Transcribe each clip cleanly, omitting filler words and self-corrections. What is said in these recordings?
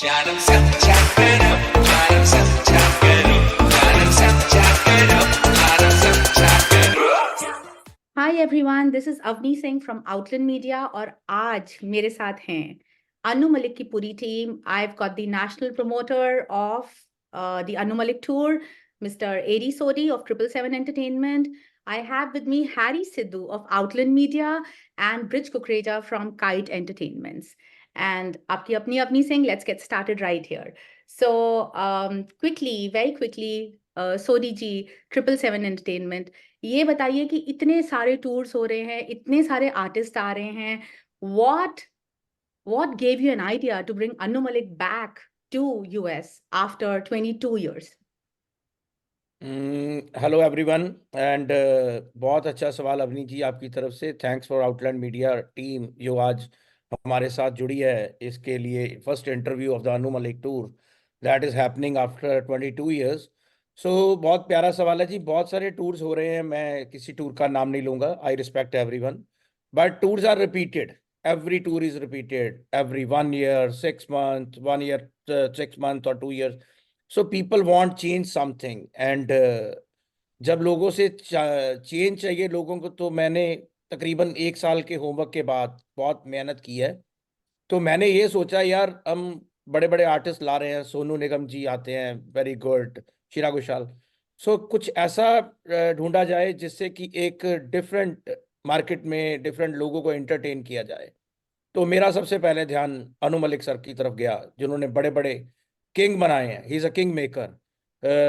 जानम समझा करो, जानम समझा करो, जानम समझा करो, जानम समझा करो। Hi everyone, this is Avni Singh from Outland Media और आज मेरे साथ हैं अनु मलिक की पूरी team. I've got the national promoter of the Anu Malik tour, Mr. Adi Sodi of 777 Entertainment. I have with me Harry Sidhu of Outland Media and Bridge Kukreja from Kite Entertainments. And आपकी अपनी अपनी Singh, let's get started right here. So quickly, very quickly, Sodi ji, 777 Entertainment. ये बताइए कि इतने सारे tours हो रहे हैं, इतने सारे आर्टिस्ट आ रहे हैं. What what gave you an idea to bring Anu Malik back to US after 22 years? Hello everyone and बहुत अच्छा सवाल अवनी जी आपकी तरफ से. Thanks for Outland media team जो आज हमारे साथ जुड़ी है इसके लिए. First interview of the Anu Malik tour that is happening after 22 years. So बहुत प्यारा सवाल है जी. बहुत सारे टूर्स हो रहे हैं, मैं किसी टूर का नाम नहीं लूंगा. I respect everyone, but tours are repeated. Every tour is repeated every 1 year, 6 months, 1 year, 6 months or 2 years. So people want change something and जब लोगों से चेंज चाहिए लोगों को, तो मैंने तकरीबन 1 साल के होमवर्क के बाद बहुत मेहनत की है. तो मैंने ये सोचा यार हम बड़े बड़े आर्टिस्ट ला रहे हैं, सोनू निगम जी आते हैं, वेरी गुड, श्रेया घोषाल. सो कुछ ऐसा ढूंढा जाए जिससे कि एक डिफरेंट मार्केट में डिफरेंट लोगों को एंटरटेन किया जाए. तो मेरा सबसे पहले ध्यान अनु मलिक सर की तरफ गया, जिन्होंने बड़े बड़े किंग बनाए हैं. He is a king maker,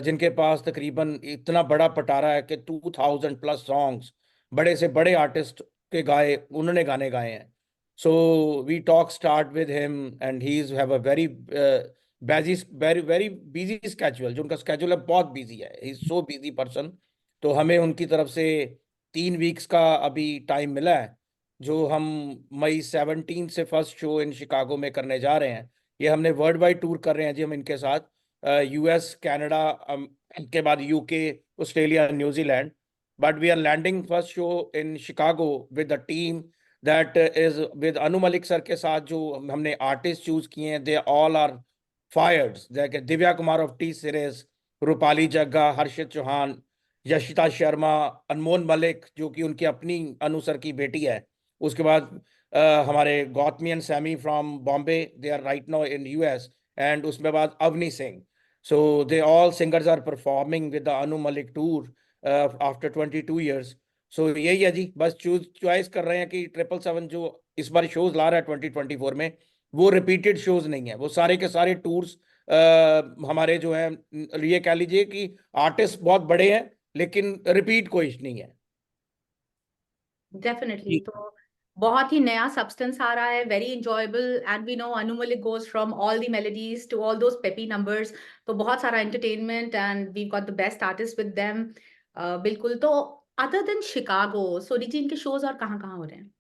जिनके पास तकरीबन इतना बड़ा पटारा है कि 2000+ सॉन्ग्स बड़े से बड़े आर्टिस्ट के गाए, उन्होंने गाने गाए हैं. So we talk start with him and he is have a very very very busy schedule. जो उनका स्केड्यूल है बहुत बिजी है, he is so busy person. तो हमें उनकी तरफ से 3 वीक्स का अभी टाइम मिला है, जो हम मई 17 से फर्स्ट शो इन शिकागो में करने जा रहे हैं. ये हमने वर्ल्ड वाइड टूर कर रहे हैं जी हम इनके साथ. यूएस, कनाडा, के बाद UK, Australia, New Zealand. But we are landing first show in Chicago with the team that is with Anu Malik sir के साथ. जो हमने आर्टिस्ट चूज किए हैं, दे ऑल आर फायर्ड. जैसे Divya Kumar of T series, Rupali Jagga, Harshit Chauhan, Yashita Sharma, Anmol Malik जो कि उनकी अपनी अनु सर की बेटी है. उसके बाद हमारे Gautami and Sammy from Bombay, they are right now in US. And उसके बाद Avni Singh. So they all singers are performing with the Anu Malik tour after 22 years. सो यही है जी, बस चॉइस कर रहे हैं कि 777 जो इस बार शोज ला रहा है 2024 में, वो रिपीटेड शोज नहीं है. वो सारे के सारे टूर्स हमारे जो हैं, ये कह लीजिए कि आर्टिस्ट बहुत बड़े हैं लेकिन रिपीट कोई नहीं है. डेफिनेटली. तो बहुत ही नया सब्सटेंस आ रहा है, very enjoyable. And we know Anu Malik goes from all the melodies to all those peppy numbers. तो बहुत सारा entertainment and we got the best artist with them. बिल्कुल. तो other than Chicago, Sodhi ji, इनके शोज और कहाँ कहाँ हो रहे हैं?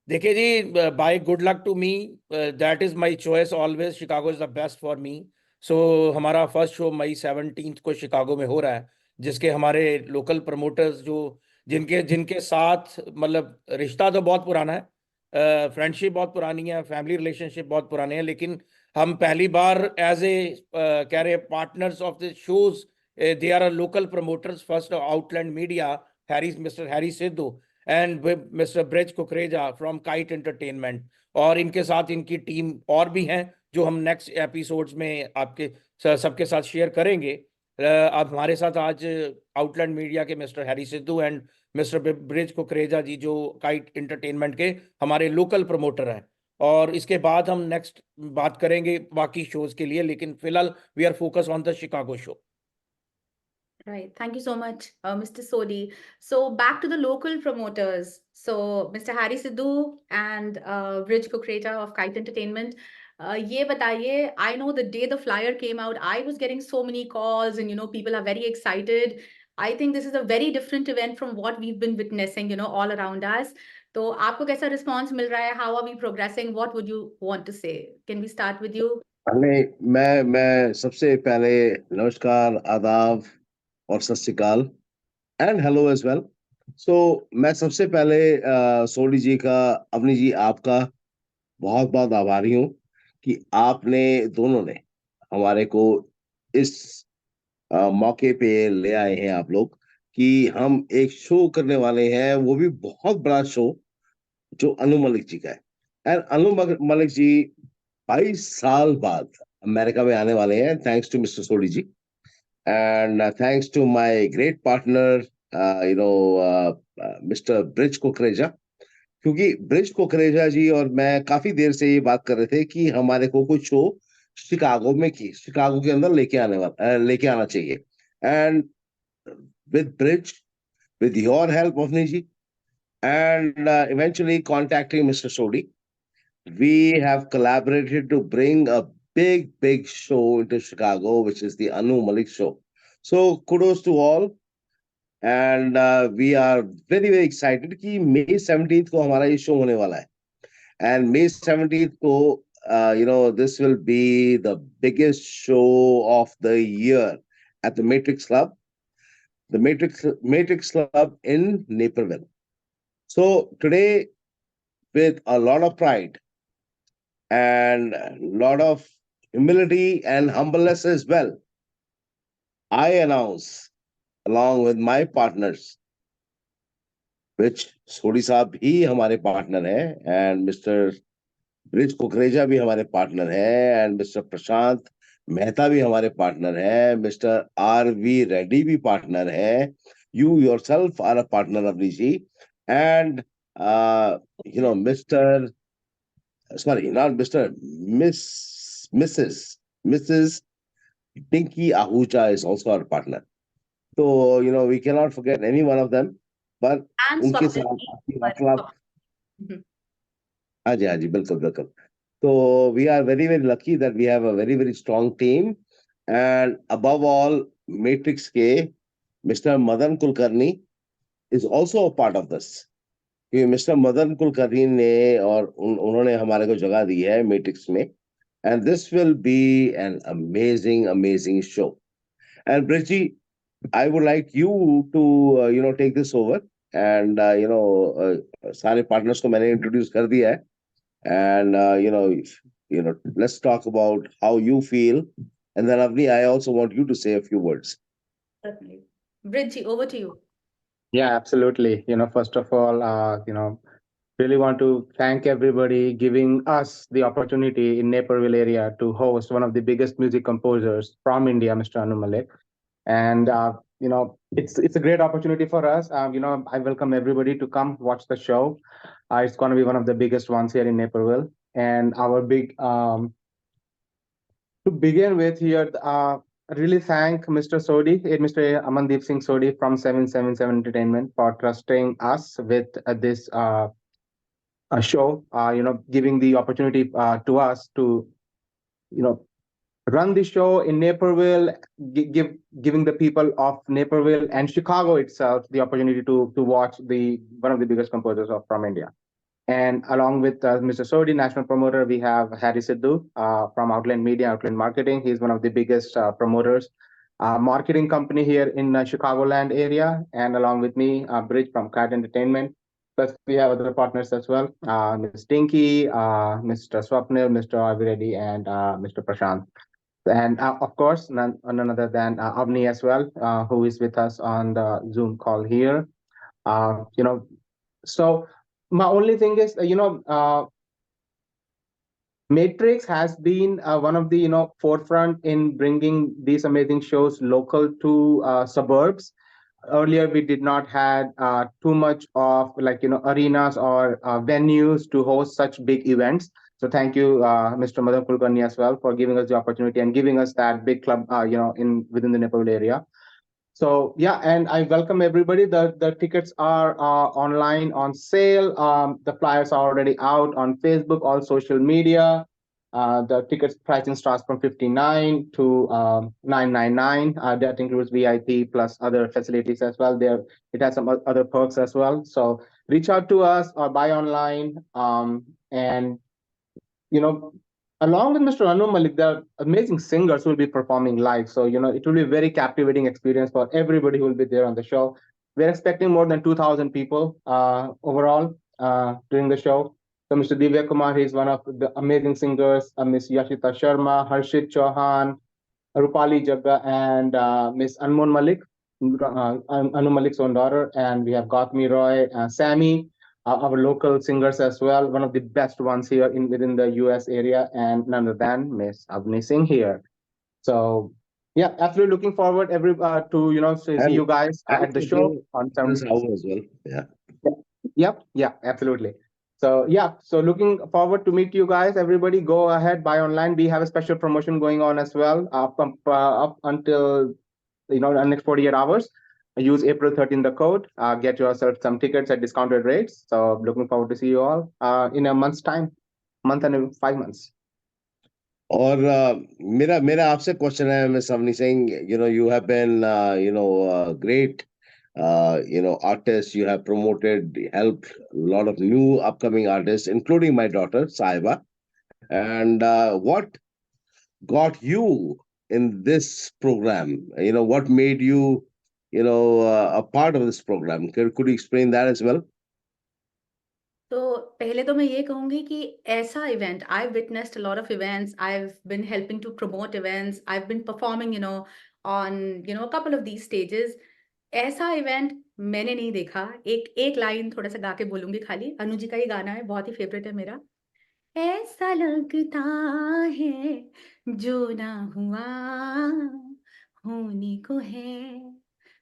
देखिए जी, by good luck to me, that is my choice always. Chicago is the best for me. So हमारा फर्स्ट शो मई 17 को शिकागो में हो रहा है, जिसके हमारे लोकल प्रमोटर्स जो जिनके जिनके साथ मतलब रिश्ता तो बहुत पुराना है, फ्रेंडशिप बहुत पुरानी है, फैमिली रिलेशनशिप बहुत पुराने हैं, लेकिन हम पहली बार एज ए कह रहे partners of the shows. They are local promoters. First Outland Media, Harry, mister Harry Sidhu and mister Brij Kukreja from Kite Entertainment, और इनके साथ इनकी टीम और भी हैं जो हम नेक्स्ट एपिसोड्स में आपके सबके साथ शेयर करेंगे. अब हमारे साथ आज आउटलैंड मीडिया के mister Harry Sidhu and mister Brij Kukreja ji, जो काइट एंटरटेनमेंट के हमारे लोकल प्रमोटर हैं. और इसके बाद हम नेक्स्ट बात करेंगे बाकी शोज के लिए, लेकिन फिलहाल we are focus on the Chicago show. Right. Thank you so much, Mr. Sodi. So back to the local promoters. So Mr. Harry Sidhu and Rich Kukreta of Kite Entertainment. ये बताइए, I know the day the flyer came out, I was getting so many calls and, people are very excited. I think this is a very different event from what we've been witnessing, all around us. तो आपको कैसा response मिल रहा है? How are we progressing? What would you want to say? Can we start with you? नहीं, मैं सबसे पहले नमस्कार, आदाब और सत श्री अकाल एंड हेलो एज वेल. सो मैं सबसे पहले सोडी जी का, अवनी जी आपका बहुत बहुत आभारी हूँ कि आपने दोनों ने हमारे को इस मौके पे ले आए हैं आप लोग कि हम एक शो करने वाले हैं, वो भी बहुत बड़ा शो जो अनु मलिक जी का है। एंड मलिक जी 22 साल बाद अमेरिका में आने वाले हैं, thanks to mister Sodhi ji and thanks to my great partner mister Brij Kukreja. क्योंकि ब्रिज कुकरेजा जी और मैं काफी देर से ये बात कर रहे थे कि हमारे को कुछ शो शिकागो के अंदर लेके आना चाहिए। And with Bridge, with your help, Bhavni ji, and eventually contacting Mr. Sodi, we have collaborated to bring a big show into Chicago, which is the Anu Malik show. So kudos to all, and we are very excited कि May 17th को हमारा ये show होने वाला है, and May 17th को this will be the biggest show of the year at the Matrix Club, the Matrix Club in Naperville. So today, with a lot of pride and a lot of humility and humbleness as well, I announce, along with my partners, which सोडी साहब भी हमारे partner हैं and mister Brij Kukreja भी हमारे partner हैं and mister प्रशांत मेहता भी हमारे partner हैं, मिस्टर आर.वी. रेड्डी भी पार्टनर हैं, you yourself are a partner, Avni ji, and Mr. Sorry, not Mr. Mrs. Pinky Ahuja is also our partner. So we cannot forget any one of them, but And उनके Swapnil साथ ji, आपकी sorry, वार्तालाप Mhm. हाँ जी बिल्कुल। So we are very lucky that we have a very strong team, and above all, Matrix के Mr. Madan Kulkarni is also a part of this. कि mister Madan Kulkarni ने और उन्होंने हमारे को जगह दी है मैट्रिक्स में, and this will be an amazing show. And Brijji, I would like you to take this over and सारे पार्टनर्स को मैंने इंट्रोड्यूस कर दिया है and let's talk about how you feel and then Avni I also want you to say a few words. Certainly. Bridgie, over to you. Yeah, absolutely. First of all, really want to thank everybody giving us the opportunity in Naperville area to host one of the biggest music composers from India, Mr. Anu Malik. And, it's a great opportunity for us. I welcome everybody to come watch the show. It's going to be one of the biggest ones here in Naperville. And our big, to begin with here, I really thank Mr. Sodi, Mr. Amandeep Singh Sodi from 777 Entertainment for trusting us with this show, giving the opportunity to us to, run the show in Naperville, giving the people of Naperville and Chicago itself the opportunity to watch one of the biggest composers from India. And along with Mr. Sodi, national promoter, we have Harry Sidhu from Outland Media, Outland Marketing. He's one of the biggest promoters, marketing company here in Chicagoland area. And along with me, Bridge from Cat Entertainment. Plus, we have other partners as well, Ms. Dinky, Mr. Swapnil, Mr. R.V. Reddy, and Mr. Prashant. And of course, none other than Avni as well, who is with us on the Zoom call here. So my only thing is, Matrix has been one of the forefront in bringing these amazing shows local to suburbs. Earlier, we did not had too much of arenas or venues to host such big events. So thank you, Mr. Madan Kulkarni as well for giving us the opportunity and giving us that big club, within the Naperville area. So yeah, and I welcome everybody. The tickets are online on sale. The flyers are already out on Facebook, all social media. The tickets pricing starts from $59 to $999. That includes VIP plus other facilities as well. It has some other perks as well. So reach out to us or buy online. And along with Mr. Anu Malik, there are amazing singers who will be performing live. So, it will be a very captivating experience for everybody who will be there on the show. We're expecting more than 2,000 people overall during the show. So Mr. Divya Kumar, he is one of the amazing singers. Miss Yashita Sharma, Harshit Chauhan, Rupali Jagga, and Miss Anmol Malik, Anu Malik's own daughter. And we have Gautami Roy, Sammy, our local singers as well. One of the best ones here within the US area, and none other than Miss Avni Singh here. So yeah, absolutely looking forward to see you guys at the show on This 17th. hour as well. Yeah. Yep, yeah, absolutely. So yeah, so looking forward to meet you guys. Everybody, go ahead, buy online. We have a special promotion going on as well, up until the next 48 hours. Use April 13 the code. Get yourself some tickets at discounted rates. So looking forward to see you all in a month's time, month and 5 months. और मेरा आपसे question है miss Avni Singh, you have been great artist. You have promoted, helped a lot of new upcoming artists, including my daughter Saiba. And what got you in this program? What made you a part of this program? Could you explain that as well? तो पहले तो मैं ये कहूँगी कि ऐसा event I've witnessed a lot of events. I've been helping to promote events. I've been performing, on, a couple of these stages. ऐसा event मैंने नहीं देखा. एक लाइन थोड़ा सा गा के बोलूंगी खाली. अनु जी का ही गाना है, बहुत ही फेवरेट है मेरा. ऐसा लगता है जो ना हुआ होने को है.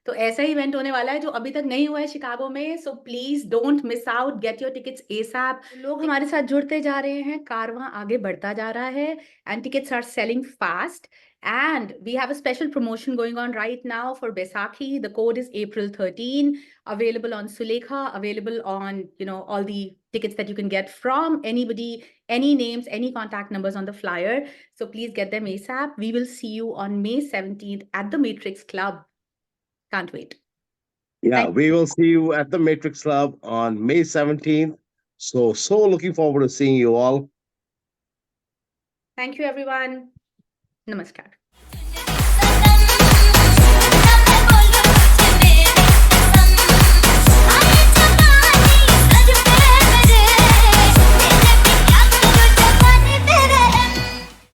तो ऐसा ही इवेंट होने वाला है जो अभी तक नहीं हुआ है शिकागो में. So please don't miss out, get your tickets ASAP. लोग हमारे साथ जुड़ते जा रहे हैं, कारवां आगे बढ़ता जा रहा है, and tickets are selling fast. And we have a special promotion going on right now for Baisakhi. The code is April 13, available on Sulekha, available on, all the tickets that you can get from anybody, any names, any contact numbers on the flyer. So please get them ASAP. We will see you on May 17th at the Matrix Club. Can't wait. Yeah, we will see you at the Matrix Club on May 17th. So looking forward to seeing you all. Thank you, everyone. Namaskar.